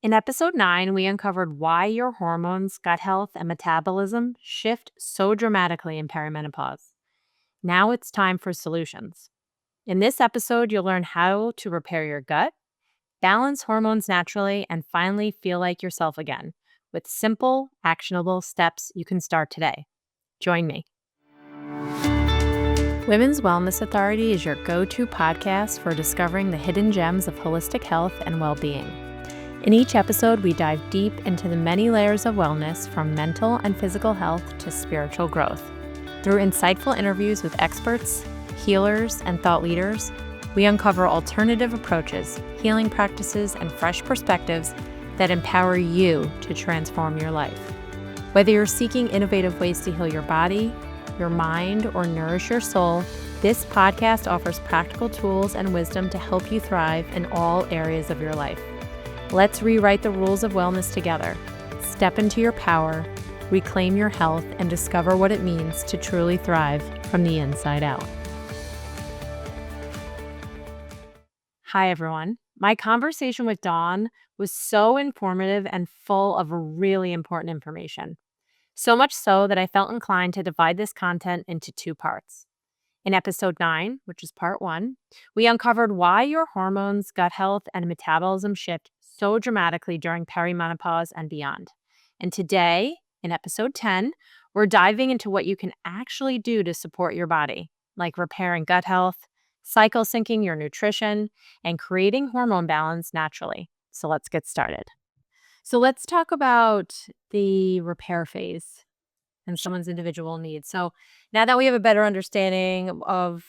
In episode 9, we uncovered why your hormones, gut health, and metabolism shift so dramatically in perimenopause. Now it's time for solutions. In this episode, you'll learn how to repair your gut, balance hormones naturally, and finally feel like yourself again with simple, actionable steps you can start today. Join me. Women's Wellness Authority is your go-to podcast for discovering the hidden gems of holistic health and well-being. In each episode, we dive deep into the many layers of wellness, from mental and physical health to spiritual growth. Through insightful interviews with experts, healers, and thought leaders, we uncover alternative approaches, healing practices, and fresh perspectives that empower you to transform your life. Whether you're seeking innovative ways to heal your body, your mind, or nourish your soul, this podcast offers practical tools and wisdom to help you thrive in all areas of your life. Let's rewrite the rules of wellness together. Step into your power, reclaim your health, and discover what it means to truly thrive from the inside out. Hi, everyone. My conversation with Dawn was so informative and full of really important information. So much so that I felt inclined to divide this content into 2 parts. In episode 9, which is part 1, we uncovered why your hormones, gut health, and metabolism shift so dramatically during perimenopause and beyond. And today, in episode 10, we're diving into what you can actually do to support your body, like repairing gut health, cycle syncing your nutrition, and creating hormone balance naturally. So let's get started. So let's talk about the repair phase and someone's individual needs. So now that we have a better understanding of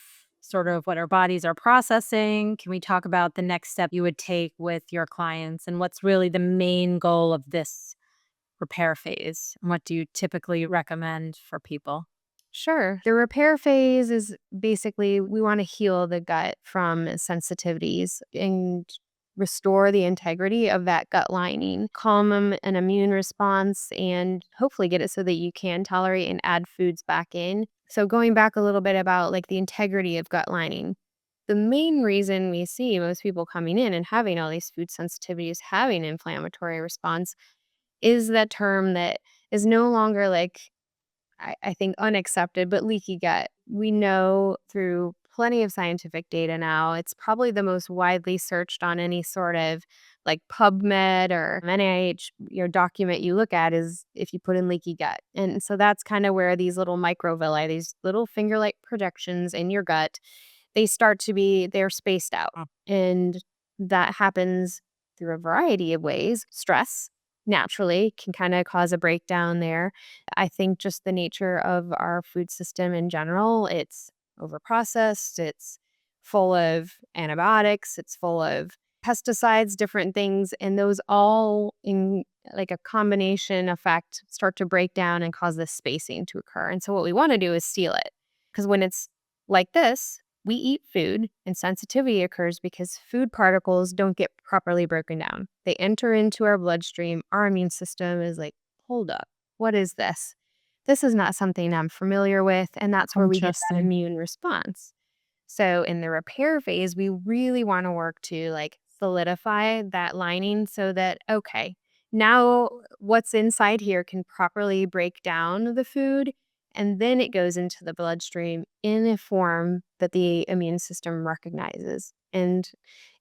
sort of what our bodies are processing, can we talk about the next step you would take with your clients and what's really the main goal of this repair phase? And what do you typically recommend for people? Sure. The repair phase is basically we want to heal the gut from sensitivities and restore the integrity of that gut lining, calm an immune response, and hopefully get it so that you can tolerate and add foods back in. So going back a little bit about like the integrity of gut lining. The main reason we see most people coming in and having all these food sensitivities, having inflammatory response, is that term that is no longer like I think unaccepted, but leaky gut. We know through plenty of scientific data now, it's probably the most widely searched on any sort of like PubMed or NIH document you look at is if you put in leaky gut. And so that's kind of where these little microvilli, these little finger-like projections in your gut, they're spaced out. Oh. And that happens through a variety of ways. Stress naturally can kind of cause a breakdown there. I think just the nature of our food system in general, it's overprocessed, it's full of antibiotics, it's full of pesticides, different things, and those all in like a combination effect start to break down and cause this spacing to occur. And so what we want to do is seal it. Because when it's like this, we eat food and sensitivity occurs because food particles don't get properly broken down. They enter into our bloodstream. Our immune system is like, hold up, what is this? This is not something I'm familiar with. And that's where we get that Interesting. immune response. So in the repair phase, we really want to work to like solidify that lining so that, okay, now what's inside here can properly break down the food and then it goes into the bloodstream in a form that the immune system recognizes. And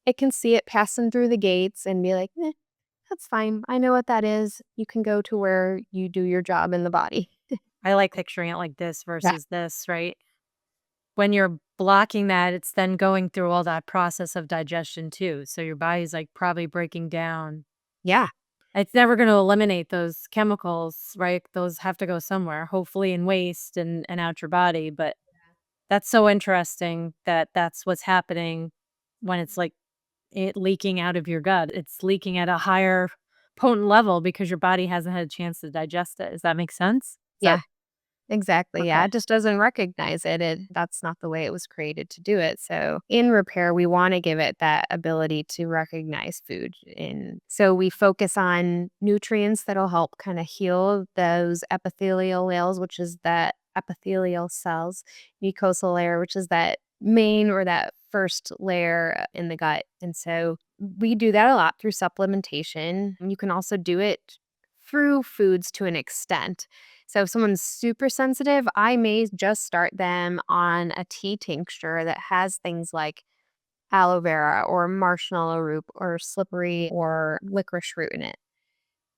it can see it passing through the gates and be like, that's fine. I know what that is. You can go to where you do your job in the body. I like picturing it like this Yeah. versus this, right? When you're blocking that, it's then going through all that process of digestion too. So your body's like probably breaking down. Yeah. It's never going to eliminate those chemicals, right? Those have to go somewhere, hopefully in waste and out your body. But that's so interesting that that's what's happening when it's like it leaking out of your gut. It's leaking at a higher potent level because your body hasn't had a chance to digest it. Does that make sense? Is Yeah. that Exactly. Yeah. okay? It just doesn't recognize it. That's not the way it was created to do it. So in repair, we want to give it that ability to recognize food. And so we focus on nutrients that'll help kind of heal those epithelial layers, which is that epithelial cells, mucosal layer, which is that main or that first layer in the gut. And so We do that a lot through supplementation. You can also do it through foods to an extent. So if someone's super sensitive, I may just start them on a tea tincture that has things like aloe vera or marshmallow root or slippery or licorice root in it.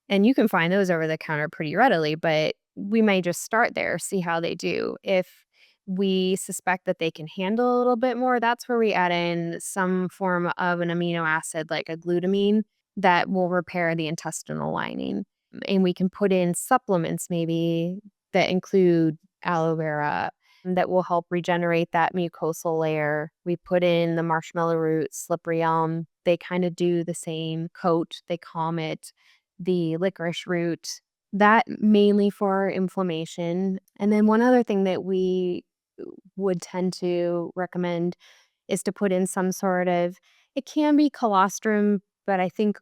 And you can find those over the counter pretty readily, but we may just start there, see how they do. If we suspect that they can handle a little bit more, that's where we add in some form of an amino acid like a glutamine that will repair the intestinal lining. And we can put in supplements maybe that include aloe vera that will help regenerate that mucosal layer. We put in the marshmallow root, slippery elm. They kind of do the same coat, they calm it, the licorice root, that mainly for inflammation. And then one other thing that we would tend to recommend is to put in some sort of, it can be colostrum, but I think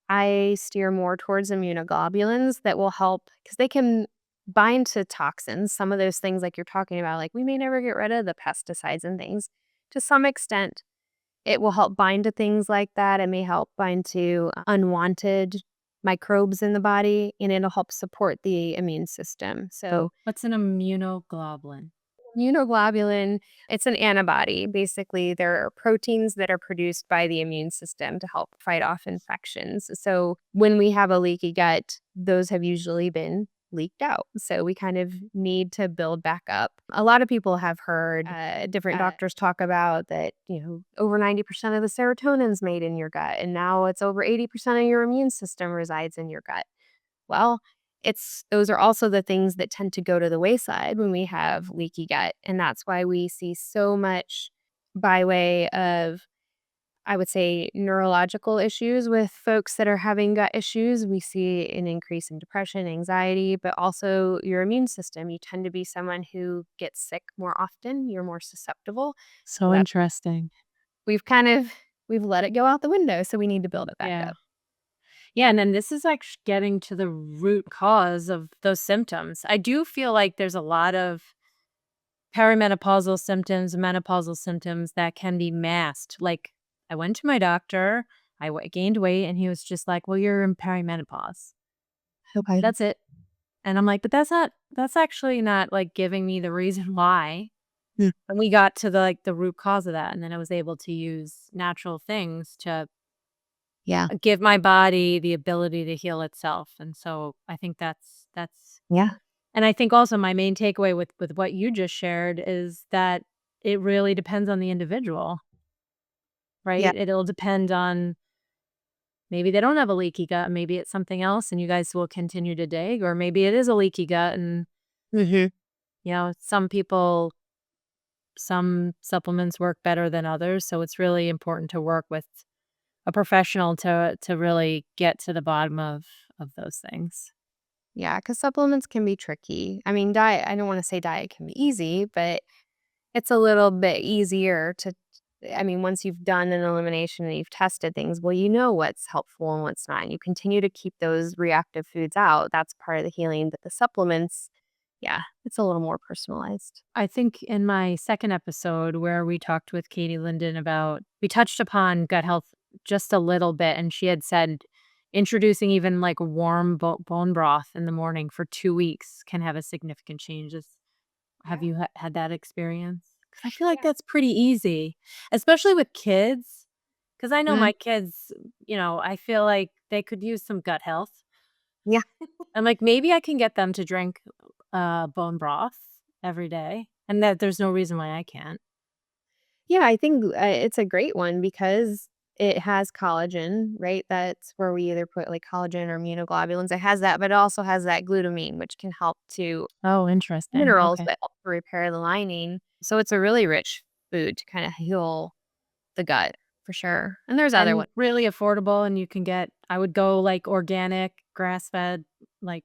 I steer more towards immunoglobulins that will help because they can bind to toxins. Some of those things, like you're talking about, like we may never get rid of the pesticides and things. To some extent, it will help bind to things like that. It may help bind to unwanted microbes in the body, and it'll help support the immune system. So, What's an immunoglobulin? immunoglobulin, it's an antibody. Basically, there are proteins that are produced by the immune system to help fight off infections. So, when we have a leaky gut, those have usually been leaked out. So, we kind of need to build back up. A lot of people have heard different doctors talk about that, over 90% of the serotonin's made in your gut, and now it's over 80% of your immune system resides in your gut. Well, it's those are also the things that tend to go to the wayside when we have leaky gut, and that's why we see so much by way of, I would say, neurological issues with folks that are having gut issues. We see an increase in depression, anxiety, but also your immune system. You tend to be someone who gets sick more often. You're more susceptible. So So that interesting. we've kind of we've let it go out the window, so we need to build it back Yeah. up. Yeah, and then this is like getting to the root cause of those symptoms. I do feel like there's a lot of perimenopausal symptoms, menopausal symptoms that can be masked. Like I went to my doctor, gained weight, and he was just like, "Well, you're in perimenopause. Okay. That's it." And I'm like, "But that's actually not like giving me the reason why." Mm. And we got to the root cause of that, and then I was able to use natural things to Yeah. give my body the ability to heal itself. And so I think that's Yeah. and I think also my main takeaway with what you just shared is that it really depends on the individual, Yeah. right? It'll depend on maybe they don't have a leaky gut, maybe it's something else and you guys will continue to dig, or maybe it is a leaky gut and Mhm. some people some supplements work better than others. So it's really important to work with a professional to really get to the bottom of those things. Yeah, because supplements can be tricky. I mean, I don't wanna say diet can be easy, but it's a little bit easier to I mean, once you've done an elimination and you've tested things, well, you know what's helpful and what's not, and you continue to keep those reactive foods out. That's part of the healing, but the supplements, yeah, it's a little more personalized. I think in my second episode where we talked with Katie Linden about we touched upon gut health just a little bit, and she had said introducing even like warm bone broth in the morning for 2 weeks can have a significant change. Have Yeah. you had that experience? 'Cause I feel like Yeah. that's pretty easy, especially with kids. Because I know Mhm. my kids, I feel like they could use some gut health. Yeah. I'm like, maybe I can get them to drink, bone broth every day, and that there's no reason why I can't. Yeah, I think, it's a great one because it has collagen, right? That's where we either put, like, collagen or immunoglobulins. It has that, but it also has that glutamine, which can help to Oh, interesting, minerals, okay. but help to repair the lining. So it's a really rich food to kinda heal the gut for sure. And there's other And ones. really affordable, and you can get I would go, like, organic, grass-fed, like,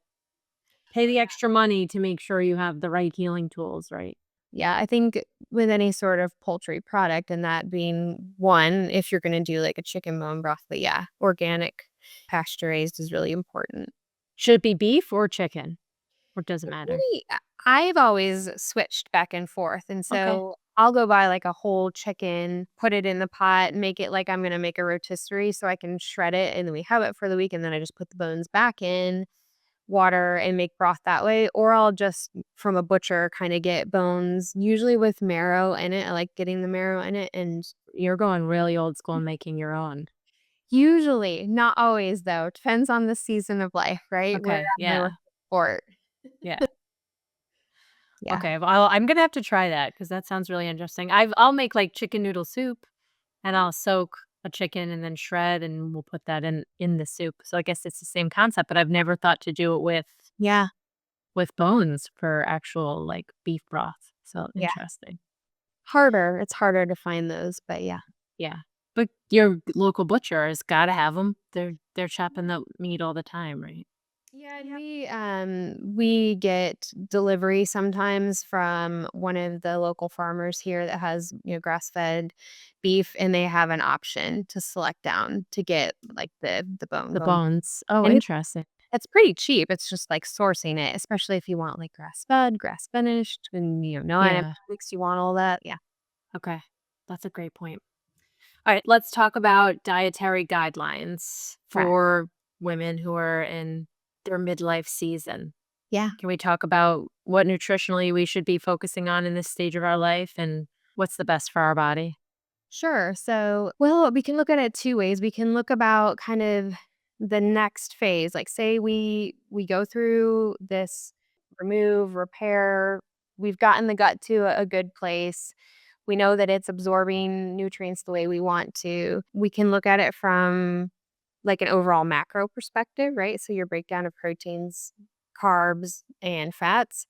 pay the extra money to make sure you have the right healing tools, right? Yeah, I think with any sort of poultry product and that being one, if you're gonna do, like, a chicken bone broth, but yeah, organic, pasture raised is really important. Should it be beef or chicken? or does it It matter? really I've always switched back and forth, and Okay. so I'll go buy, like, a whole chicken, put it in the pot, make it like I'm gonna make a rotisserie so I can shred it, and then we have it for the week, and then I just put the bones back in water and make broth that way, or I'll just from a butcher kinda get bones, usually with marrow in it. I like getting the marrow in it, and You're going really old school and making your own. usually, not always though, depends on the season of life, right? Where Okay. am I with Yeah. sport. Yeah. Yeah. Okay. Well, I'm gonna have to try that because that sounds really interesting. I'll make like chicken noodle soup and I'll soak a chicken and then shred and we'll put that in the soup. So I guess it's the same concept, but I've never thought to do it Yeah. with bones for actual like beef broth. So Yeah. interesting. It's harder to find those, but yeah. Yeah. But your local butcher has got to have them. They're chopping the meat all the time, right? Yeah, and we get delivery sometimes from one of the local farmers here that has, grass-fed beef, and they have an option to select down to get, like, the The bone, bones. Oh, and interesting. it's pretty cheap. It's just, like, sourcing it, especially if you want, like, grass-fed, grass-finished, and, no Yeah. antibiotics, you want all that, yeah. Okay. That's a great point. All right, let's talk about dietary guidelines Okay. for women who are in their midlife season. Yeah. Can we talk about what nutritionally we should be focusing on in this stage of our life and what's the best for our body? Sure. So, well, we can look at it two ways. We can look about kind of the next phase. Like say we go through this remove, repair, we've gotten the gut to a good place. We know that it's absorbing nutrients the way we want to. We can look at it from like an overall macro perspective, right? So your breakdown of proteins, carbs, and fats.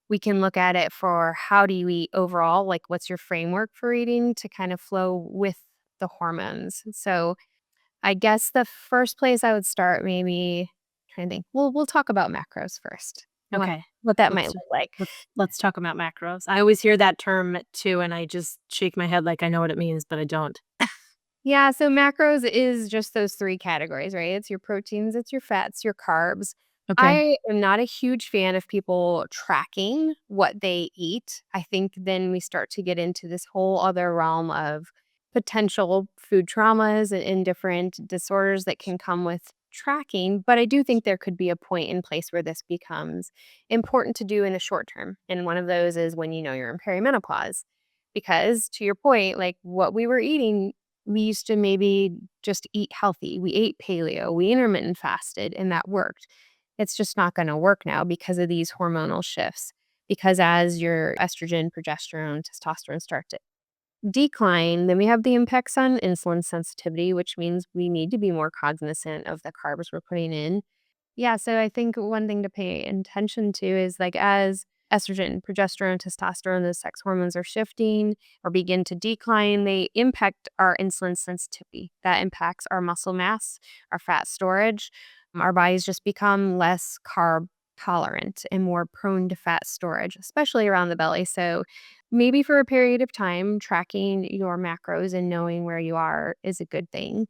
We can look at it for how do you eat overall, like what's your framework for eating to kind of flow with the hormones. So I guess the first place I would start maybe trying to think. We'll talk about macros first. Okay. What that might Let's look like. let's talk about macros. I always hear that term too and I just shake my head like I know what it means, but I don't. Yeah, so macros is just those 3 categories, right? It's your proteins, it's your fats, your carbs. Okay. I am not a huge fan of people tracking what they eat. I think then we start to get into this whole other realm of potential food traumas and different disorders that can come with tracking, but I do think there could be a point in place where this becomes important to do in the short term, and one of those is when you know you're in perimenopause. Because to your point, like, what we were eating we used to maybe just eat healthy. We ate paleo, we intermittent fasted, and that worked. It's just not going to work now because of these hormonal shifts. Because as your estrogen, progesterone, testosterone start to decline, then we have the impacts on insulin sensitivity, which means we need to be more cognizant of the carbs we're putting in. Yeah, so I think one thing to pay attention to is like as estrogen, progesterone, testosterone, the sex hormones are shifting or begin to decline, they impact our insulin sensitivity. That impacts our muscle mass, our fat storage. Our bodies just become less carb tolerant and more prone to fat storage, especially around the belly. So maybe for a period of time, tracking your macros and knowing where you are is a good thing.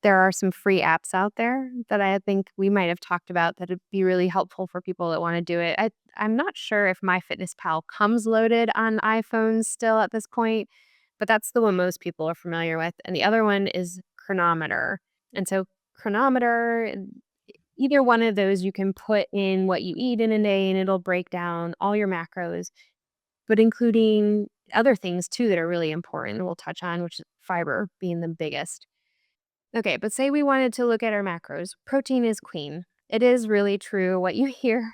There are some free apps out there that I think we might have talked about that'd be really helpful for people that wanna do it. I'm not sure if MyFitnessPal comes loaded on iPhones still at this point, but that's the one most people are familiar with, and the other one is Chronometer. And so Chronometer, either one of those, you can put in what you eat in a day, and it'll break down all your macros, but including other things too that are really important we'll touch on, which is fiber being the biggest. Okay, but say we wanted to look at our macros. Protein is queen. It is really true what you hear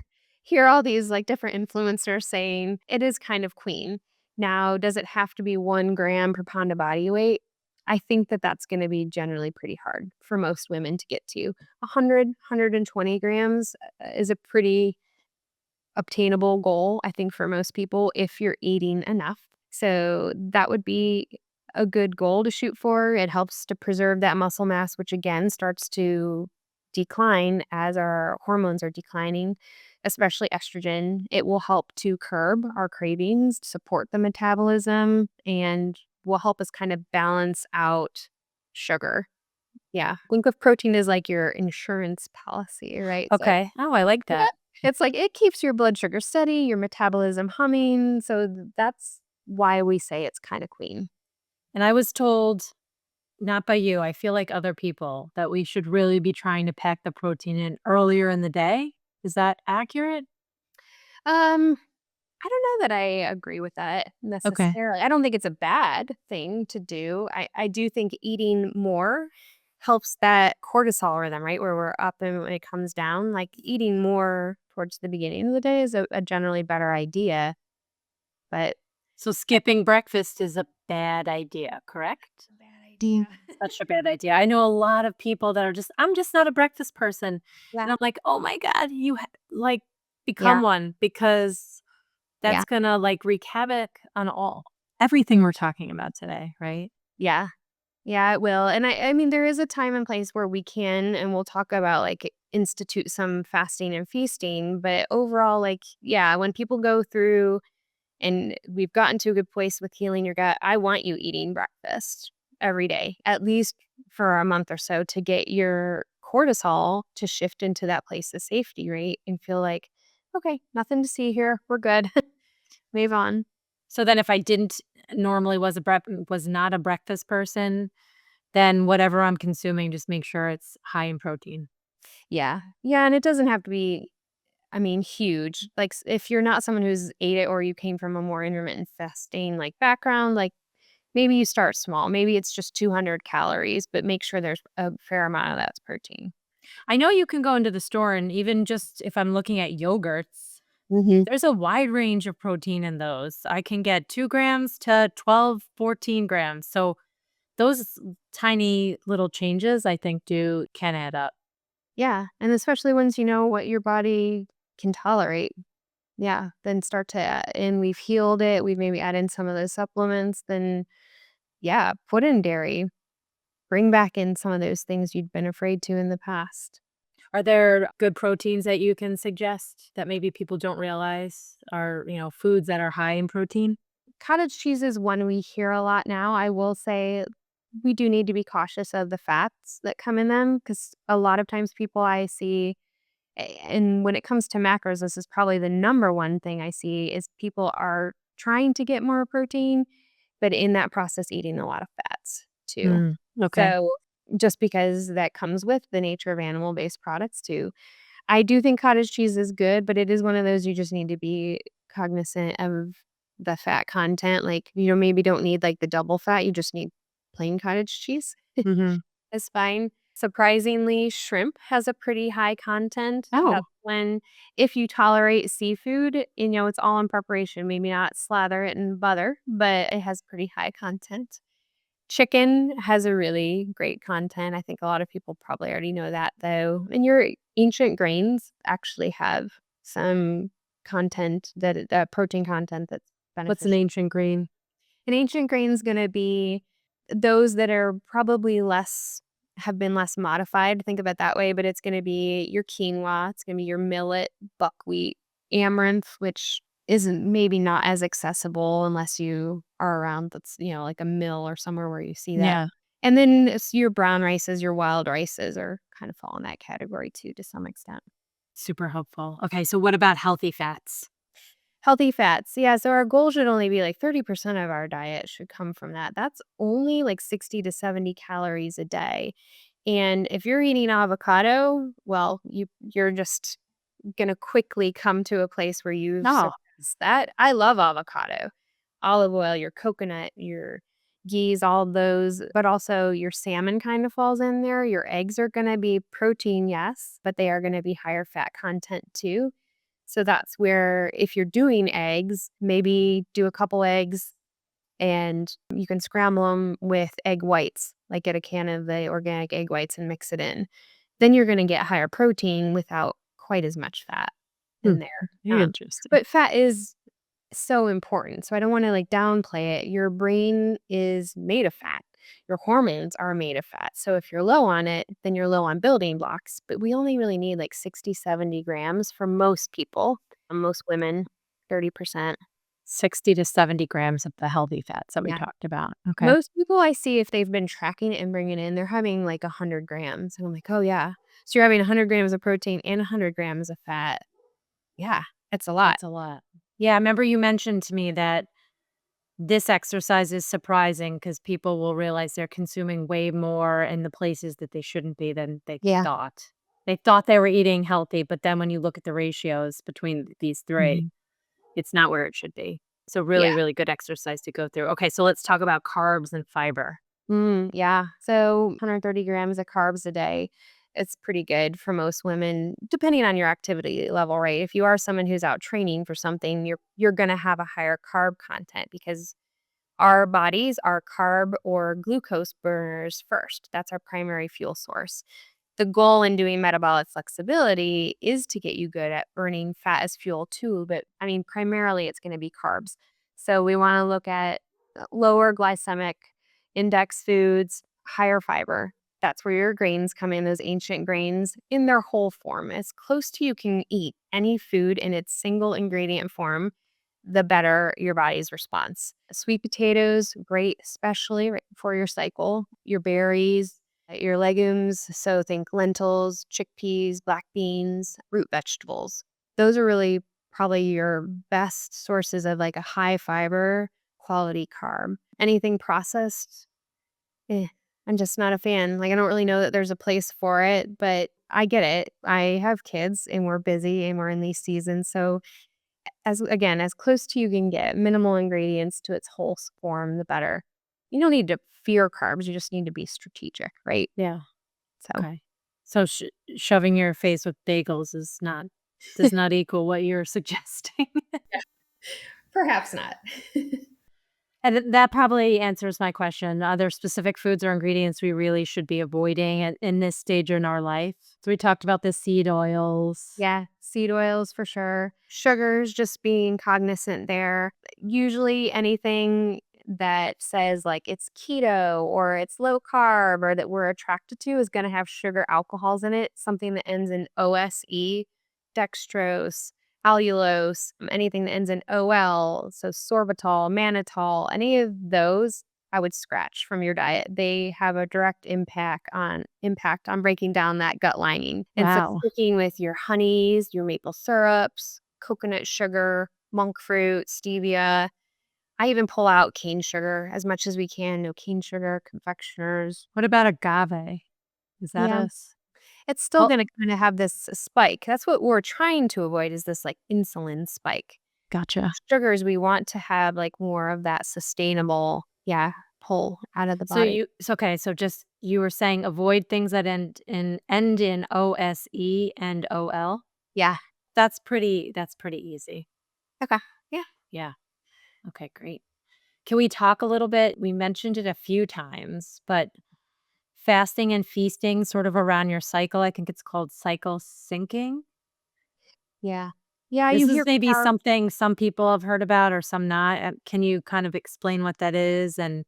all these like different influencers saying it is kind of queen. Now, does it have to be 1 gram per pound of body weight? I think that that's going to be generally pretty hard for most women to get to. 120 grams is a pretty obtainable goal, I think, for most people if you're eating enough. So that would be a good goal to shoot for. It helps to preserve that muscle mass, which again starts to decline as our hormones are declining, especially estrogen. It will help to curb our cravings, support the metabolism, and will help us kind of balance out sugar. Yeah. Think of protein as like your insurance policy, right? So Okay. Oh, I like that. It's like it keeps your blood sugar steady, your metabolism humming, so that's why we say it's kinda clean. And I was told, not by you, I feel like other people, that we should really be trying to pack the protein in earlier in the day. Is that accurate? Um, I don't know that I agree with that Okay. necessarily. I don't think it's a bad thing to do. I do think eating more helps that cortisol rhythm, right? Where we're up and when it comes down, like eating more towards the beginning of the day is a generally better idea. But So skipping breakfast is a bad idea, correct? a bad idea. Such a bad idea. I know a lot of people that are just, "I'm just not a breakfast person." Yeah. And I'm like, "Oh my god, like, Yeah. become one because Yeah. that's gonna, like, wreak havoc on all everything we're talking about today," right? Yeah. Yeah, it will. And I mean, there is a time and place where we can, and we'll talk about like institute some fasting and feasting. But overall, like, yeah, when people go through and we've gotten to a good place with healing your gut, I want you eating breakfast every day, at least for a month or so to get your cortisol to shift into that place of safety, right? And feel like, okay, nothing to see here. We're good. Move on. So then if I didn't normally was not a breakfast person, then whatever I'm consuming, just make sure it's high in protein. Yeah. Yeah. And it doesn't have to be I mean, huge. Like, if you're not someone who's ate it or you came from a more intermittent fasting, like, background, like, maybe you start small. Maybe it's just 200 calories, but make sure there's a fair amount of that's protein. I know you can go into the store and even just if I'm looking at yogurts, Mhm. there's a wide range of protein in those. I can get 2 grams to 12, 14 grams. So those tiny little changes I think do can add up. Yeah, and especially once you know what your body can tolerate. Yeah, then start to and we've healed it, we've maybe added in some of those supplements, then, yeah, put in dairy. Bring back in some of those things you'd been afraid to in the past. Are there good proteins that you can suggest that maybe people don't realize are, foods that are high in protein? Cottage cheese is one we hear a lot now. I will say we do need to be cautious of the fats that come in them because a lot of times people I see, and when it comes to macros, this is probably the number one thing I see is people are trying to get more protein, but in that process, eating a lot of fats too. Mm, okay. So just because that comes with the nature of animal based products too. I do think cottage cheese is good, but it is one of those you just need to be cognizant of the fat content. Like, maybe don't need like the double fat, you just need plain cottage cheese. Mhm. It's fine. Surprisingly, shrimp has a pretty high content. Oh. That's when if you tolerate seafood, it's all in preparation. Maybe not slather it in butter, but it has pretty high content. Chicken has a really great content. I think a lot of people probably already know that though. And your ancient grains actually have some content protein content that's What's an beneficial. ancient grain? An ancient grain is going to be those that are probably less have been less modified. Think of it that way, but it's going to be your quinoa, it's going to be your millet, buckwheat, amaranth, which isn't maybe not as accessible unless you are around that's, like a mill or somewhere where you see that. Yeah. And then it's your brown rices, your wild rices are kind of fall in that category too to some extent. Super helpful. Okay, so what about healthy fats? Healthy fats. Yeah, so our goal should only be like 30% of our diet should come from that. That's only like 60 to 70 calories a day. And if you're eating avocado, well, you're just going to quickly come to a place where you've No. surpassed that. I love avocado. Olive oil, your coconut, your ghee, all those, but also your salmon kind of falls in there. Your eggs are going to be protein, yes, but they are going to be higher fat content too. So that's where if you're doing eggs, maybe do a couple eggs and you can scramble them with egg whites, like get a can of the organic egg whites and mix it in. Then you're going to get higher protein without quite as much fat Hmm, in there. very interesting. But fat is so important. So I don't want to like downplay it. Your brain is made of fat. Your hormones are made of fat. So if you're low on it, then you're low on building blocks. But we only really need like 60, 70 grams for most people, most women, 30%. 60 to 70 grams of the healthy fats that we Yeah. talked about. Okay. Most people I see, if they've been tracking it and bringing it in, they're having like 100 grams. And I'm like, oh, yeah. So you're having 100 grams of protein and 100 grams of fat. Yeah, it's a lot. That's a lot. Yeah, I remember you mentioned to me that this exercise is surprising because people will realize they're consuming way more in the places that they shouldn't be than they Yeah. thought. They thought they were eating healthy, but then when you look at the ratios between these 3, Mhm. it's not where it should be. So really, Yeah. really good exercise to go through. Okay, so let's talk about carbs and fiber. Yeah. So 130 grams of carbs a day. It's pretty good for most women, depending on your activity level, right? If you are someone who's out training for something, you're gonna have a higher carb content because our bodies are carb or glucose burners first. That's our primary fuel source. The goal in doing metabolic flexibility is to get you good at burning fat as fuel too, but I mean, primarily it's going to be carbs. So we want to look at lower glycemic index foods, higher fiber. That's where your grains come in, those ancient grains in their whole form. As close to you can eat any food in its single ingredient form, the better your body's response. Sweet potatoes, great, especially right before your cycle. Your berries, your legumes, so think lentils, chickpeas, black beans, root vegetables. Those are really probably your best sources of like a high fiber quality carb. Anything processed, eh, I'm just not a fan. Like I don't really know that there's a place for it, but I get it. I have kids and we're busy and we're in these seasons. So as again, as close to you can get, minimal ingredients to its whole form, the better. You don't need to fear carbs, you just need to be strategic, right? Yeah. So, Okay. So shoving your face with bagels is not does not equal what you're suggesting. yeah, perhaps not. And that probably answers my question. Are there specific foods or ingredients we really should be avoiding in this stage in our life? So we talked about the seed oils. Yeah, seed oils for sure. Sugars, just being cognizant there. Usually anything that says like it's keto or it's low carb or that we're attracted to is going to have sugar alcohols in it, something that ends in OSE, dextrose, allulose, anything that ends in OL, so sorbitol, mannitol, any of those I would scratch from your diet. They have a direct impact on breaking down that gut lining. And so Wow. sticking with your honeys, your maple syrups, coconut sugar, monk fruit, stevia. I even pull out cane sugar as much as we can. No cane sugar, confectioners. What about agave? Is that Yeah. a It's still oh, gonna kinda have this spike. That's what we're trying to avoid is this, like, insulin spike. gotcha. Sugars, we want to have, like, more of that sustainable, yeah, pull out of the So body. okay, so just you were saying avoid things that end in OSE and OL? Yeah. That's pretty easy. Okay. Yeah. Yeah. Okay, great. Can we talk a little bit? We mentioned it a few times, but fasting and feasting sort of around your cycle, I think it's called cycle syncing. Yeah. Yeah, This you is hear maybe carb. something some people have heard about or some not. Can you kind of explain what that is and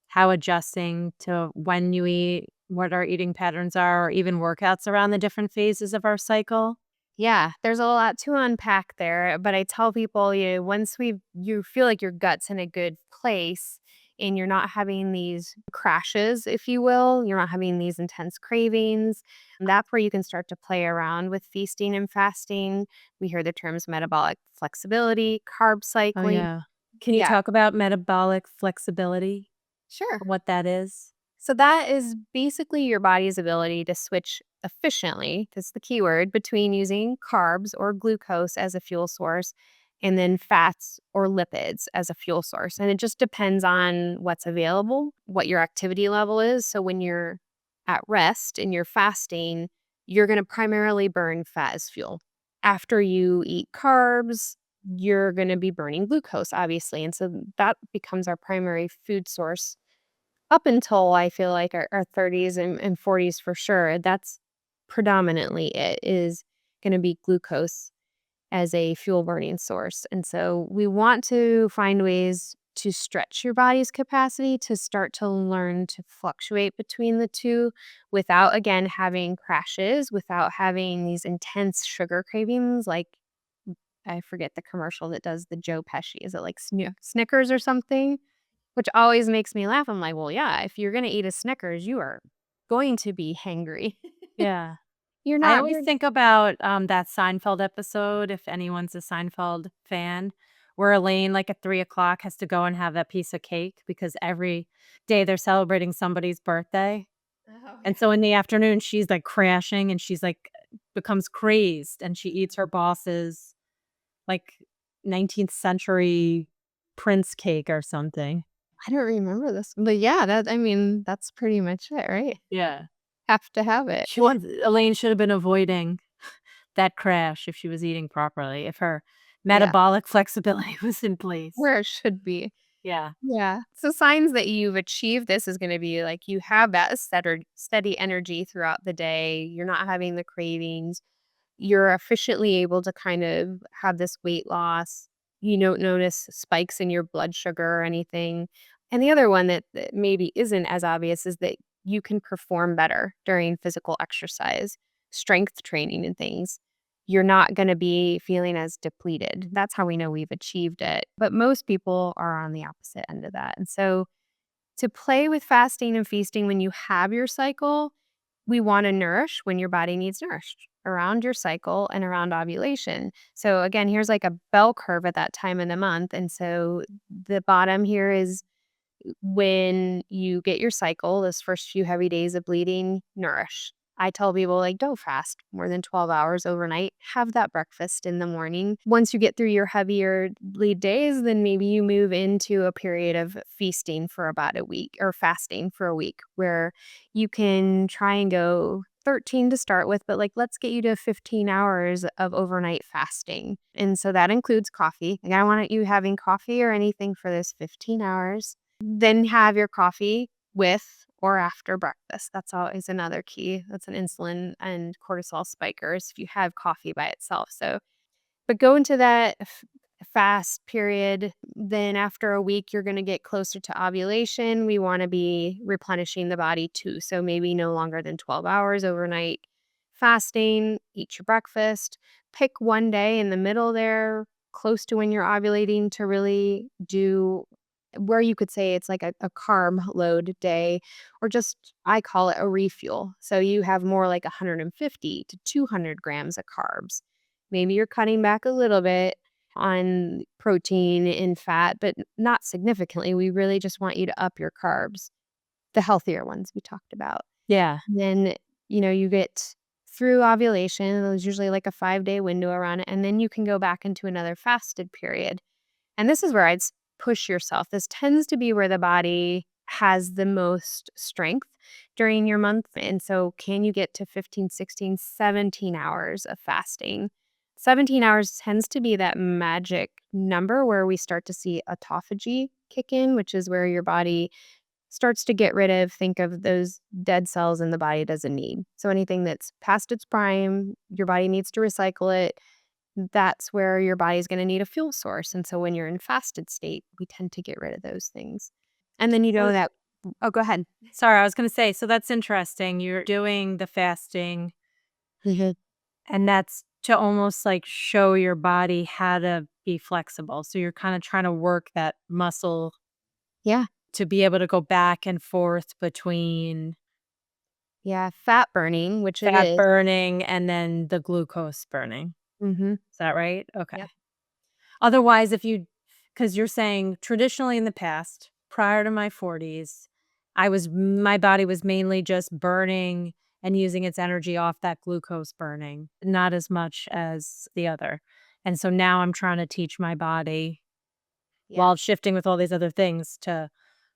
how adjusting to when you eat, what our eating patterns are, or even workouts around the different phases of our cycle? Yeah, there's a lot to unpack there, but I tell people, once you feel like your gut's in a good place and you're not having these crashes, if you will, you're not having these intense cravings, that's where you can start to play around with feasting and fasting. We hear the terms metabolic flexibility, carb Oh, cycling. yeah. Can you Yeah, talk about metabolic flexibility, sure. what that is? So that is basically your body's ability to switch efficiently, that's the key word, between using carbs or glucose as a fuel source and then fats or lipids as a fuel source. And it just depends on what's available, what your activity level is. So when you're at rest and you're fasting, you're going to primarily burn fat as fuel. After you eat carbs, you're going to be burning glucose, obviously. And so that becomes our primary food source up until I feel like our 30s and 40s for sure, that's predominantly it, is gonna be glucose as a fuel burning source, and so we want to find ways to stretch your body's capacity to start to learn to fluctuate between the 2 without, again, having crashes, without having these intense sugar cravings, like, I forget the commercial that does the Joe Pesci. Is it like Snickers or something? Which always makes me laugh. I'm like, "Well, yeah, if you're gonna eat a Snickers, you are going to be hangry." Yeah. You're I not always you're think about, that Seinfeld episode, if anyone's a Seinfeld fan, where Elaine, like, at 3 o'clock has to go and have that piece of cake because every day they're celebrating somebody's birthday, Oh, and yeah. so in the afternoon, she's, like, crashing and she's, like, becomes crazed, and she eats her boss's, like, 19th century prince cake or something. I don't remember this, but yeah, I mean, that's pretty much it, right? Yeah. Have to have it. She wants Elaine should have been avoiding that crash if she was eating properly, if her Yeah, metabolic flexibility was in place. where it should be. Yeah. Yeah. So signs that you've achieved this is gonna be like you have that steady energy throughout the day. You're not having the cravings. You're efficiently able to kind of have this weight loss. You don't notice spikes in your blood sugar or anything. And the other one that maybe isn't as obvious is that you can perform better during physical exercise, strength training, and things. You're not going to be feeling as depleted. That's how we know we've achieved it. But most people are on the opposite end of that. And so to play with fasting and feasting when you have your cycle, we want to nourish when your body needs nourished around your cycle and around ovulation. So again, here's like a bell curve at that time in the month. And so the bottom here is when you get your cycle, those first few heavy days of bleeding, nourish. I tell people, like, don't fast more than 12 hours overnight. Have that breakfast in the morning. Once you get through your heavier bleed days, then maybe you move into a period of feasting for about a week or fasting for a week where you can try and go 13 to start with, but like, let's get you to 15 hours of overnight fasting. And so that includes coffee. Like, I don't want you having coffee or anything for those 15 hours. Then have your coffee with or after breakfast. That's always another key. That's an insulin and cortisol spikers if you have coffee by itself. So, but go into that fast period. Then after a week, you're going to get closer to ovulation. We want to be replenishing the body too. So maybe no longer than 12 hours overnight fasting, eat your breakfast, pick one day in the middle there, close to when you're ovulating to really do where you could say it's like a carb load day, or just I call it a refuel. So you have more like 150 to 200 grams of carbs. Maybe you're cutting back a little bit on protein and fat, but not significantly. We really just want you to up your carbs, the healthier ones we talked about. Yeah. Then, you get through ovulation. There's usually like a 5-day window around it. And then you can go back into another fasted period. And this is where push yourself. This tends to be where the body has the most strength during your month. And so, can you get to 15, 16, 17 hours of fasting? 17 hours tends to be that magic number where we start to see autophagy kick in, which is where your body starts to get rid of, think of those dead cells in the body doesn't need. So, anything that's past its prime, your body needs to recycle it. That's where your body's gonna need a fuel source, and so when you're in fasted state, we tend to get rid of those things. And then you know So that Oh, go ahead. sorry, I was gonna say, so that's interesting. You're doing the fasting, Mhm. and that's to almost, like, show your body how to be flexible. So you're kinda trying to work that muscle Yeah, to be able to go back and forth between yeah, fat burning, which it fat is. burning and then the glucose burning. Mhm. Is that right? Okay. Yep. Otherwise, if you, because 'cause you're saying traditionally in the past, prior to my 40s, my body was mainly just burning and using its energy off that glucose burning, not as much as the other. And so now I'm trying to teach my body Yeah, while shifting with all these other things to,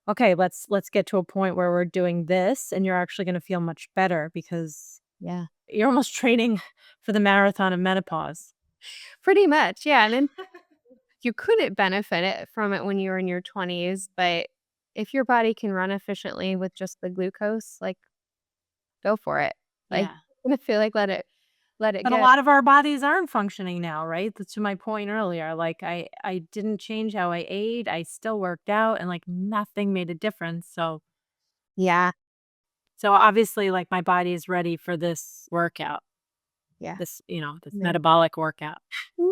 okay, let's get to a point where we're doing this and you're actually gonna feel much better because yeah. you're almost training for the marathon of menopause. Pretty much, yeah, and then you couldn't benefit from it when you were in your 20s, but if your body can run efficiently with just the glucose, like, go for it. Like, Yeah. I feel like let it But a go. lot of our bodies aren't functioning now, right? To my point earlier, like, I didn't change how I ate, I still worked out, and, like, nothing made a difference, Yeah, so obviously, like, my body is ready for this workout, yeah. this metabolic workout.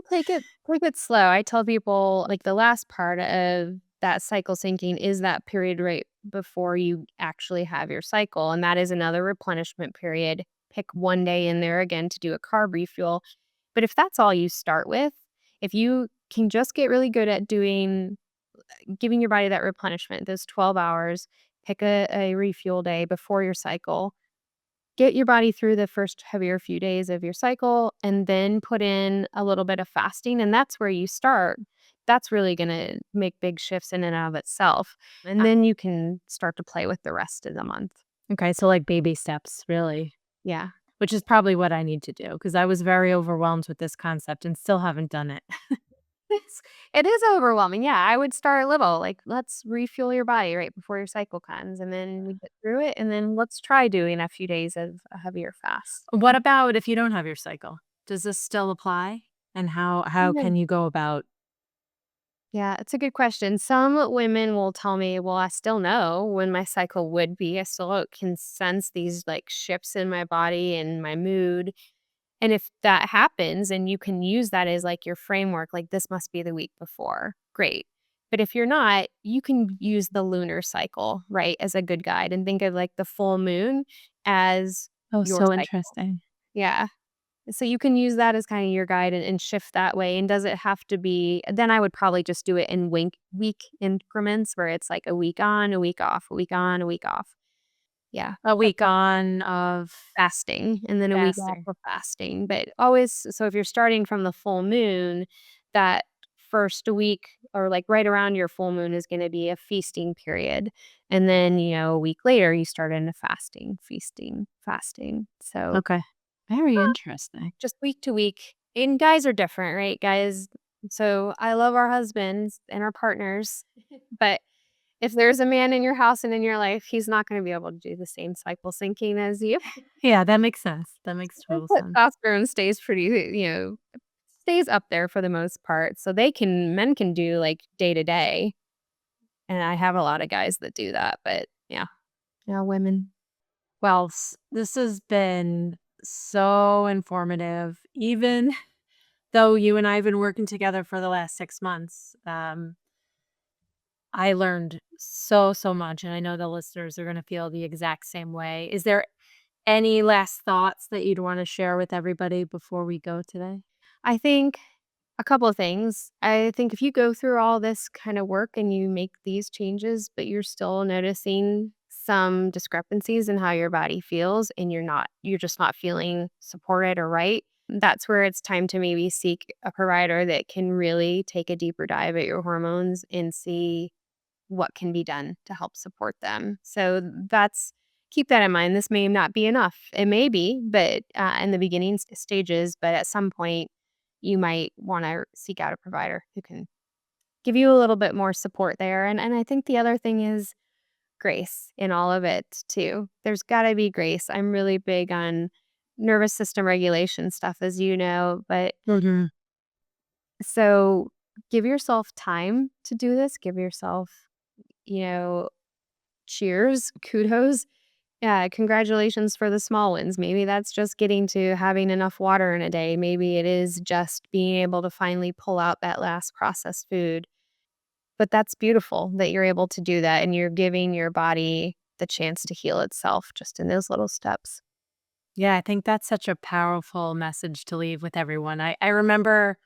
Take it slow. I tell people, like, the last part of that cycle syncing is that period right before you actually have your cycle, and that is another replenishment period. pick one day in there again to do a carb refuel. But if that's all you start with, if you can just get really good at giving your body that replenishment, those 12 hours, pick a refuel day before your cycle, get your body through the first heavier few days of your cycle, and then put in a little bit of fasting, and that's where you start. That's really gonna make big shifts in and of itself, and then you can start to play with the rest of the month. Okay, so like baby steps, really, Yeah. which is probably what I need to do because I was very overwhelmed with this concept and still haven't done it. It is overwhelming, yeah, I would start little, like, let's refuel your body right before your cycle comes, and then we get through it, and then let's try doing a few days of a heavier fast. What about if you don't have your cycle? Does this still apply? And how Yeah. can you go about Yeah, it's a good question. Some women will tell me, "Well, I still know when my cycle would be. I still can sense these, like, shifts in my body and my mood." And if that happens and you can use that as, like, your framework, like, this must be the week before, great. But if you're not, you can use the lunar cycle, right, as a good guide and think of, like, the full moon as Oh, your so cycle. interesting. Yeah. So you can use that as kinda your guide and shift that way, and does it have to be then I would probably just do it in week increments where it's like a week on, a week off, a week on, a week off. Yeah. A week on of Fasting, and then a week off fasting. for fasting, but always so if you're starting from the full moon, that first week or, like, right around your full moon is gonna be a feasting period, and then, a week later, you start into fasting, feasting, fasting, so Okay. Very interesting. just week to week. And guys are different, right? Guys, so I love our husbands and our partners, but if there's a man in your house and in your life, he's not going to be able to do the same cycle syncing as you. Yeah, that makes sense. That makes Their total sense. testosterone stays pretty, stays up there for the most part. So men can do like day to day. And I have a lot of guys that do that, but yeah. Yeah, women. Well, this has been so informative. Even though you and I have been working together for the last 6 months, I learned so much, and I know the listeners are going to feel the exact same way. Is there any last thoughts that you'd want to share with everybody before we go today? I think a couple of things. I think if you go through all this kind of work and you make these changes, but you're still noticing some discrepancies in how your body feels and you're just not feeling supported or right, that's where it's time to maybe seek a provider that can really take a deeper dive at your hormones and see what can be done to help support them. So that's keep that in mind. This may not be enough. It may be, but in the beginning stages, but at some point you might want to seek out a provider who can give you a little bit more support there. And I think the other thing is grace in all of it too. There's got to be grace. I'm really big on nervous system regulation stuff, as you know, but Mhm. so give yourself time to do this. Give yourself, you know, cheers, kudos. Yeah, congratulations for the small wins. Maybe that's just getting to having enough water in a day. Maybe it is just being able to finally pull out that last processed food. But that's beautiful that you're able to do that and you're giving your body the chance to heal itself just in those little steps. Yeah, I think that's such a powerful message to leave with everyone. I remember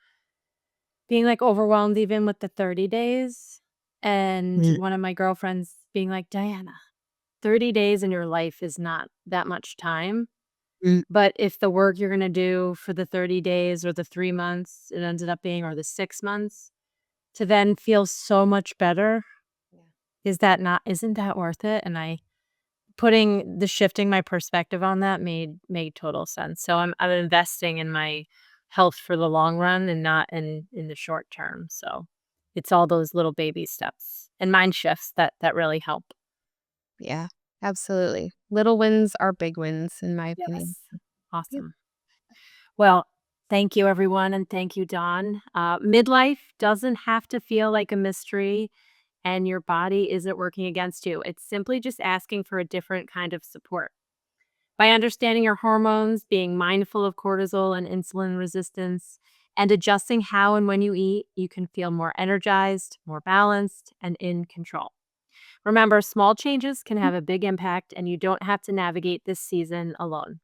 being, like, overwhelmed even with the 30 days, and Mm. one of my girlfriends being like, "Diana, 30 days in your life is not that much time, Mm. but if the work you're gonna do for the 30 days or the 3 months it ended up being or the 6 months to then feel so much better, Yeah. isn't that worth it?" And I putting the shifting my perspective on that made total sense. So I'm investing in my health for the long run and not in the short term. So it's all those little baby steps and mind shifts that really help. Yeah, absolutely. Little wins are big wins, in my opinion. Yes. Yep. Awesome. Well, thank you everyone and thank you Dawn. Midlife doesn't have to feel like a mystery and your body isn't working against you. It's simply just asking for a different kind of support. By understanding your hormones, being mindful of cortisol and insulin resistance, and adjusting how and when you eat, you can feel more energized, more balanced, and in control. Remember, small changes can have a big impact, and you don't have to navigate this season alone.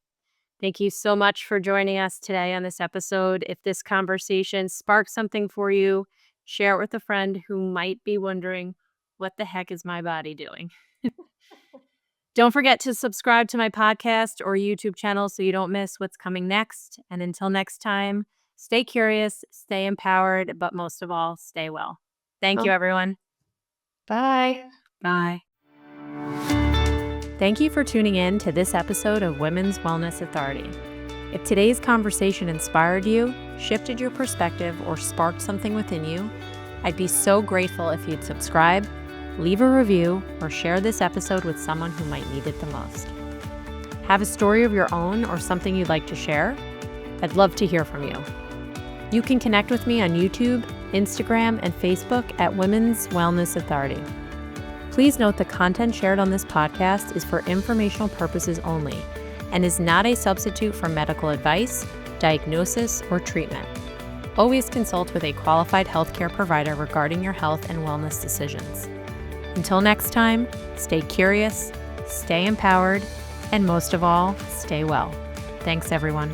Thank you so much for joining us today on this episode. If this conversation sparked something for you, share it with a friend who might be wondering, what the heck is my body doing? Don't forget to subscribe to my podcast or YouTube channel so you don't miss what's coming next. And until next time, stay curious, stay empowered, but most of all, stay well. Thank you, Oh, everyone. bye. Bye. Thank you for tuning in to this episode of Women's Wellness Authority. If today's conversation inspired you, shifted your perspective, or sparked something within you, I'd be so grateful if you'd subscribe, leave a review, or share this episode with someone who might need it the most. Have a story of your own or something you'd like to share? I'd love to hear from you. You can connect with me on YouTube, Instagram, and Facebook at Women's Wellness Authority. Please note the content shared on this podcast is for informational purposes only and is not a substitute for medical advice, diagnosis, or treatment. Always consult with a qualified healthcare provider regarding your health and wellness decisions. Until next time, stay curious, stay empowered, and most of all, stay well. Thanks, everyone.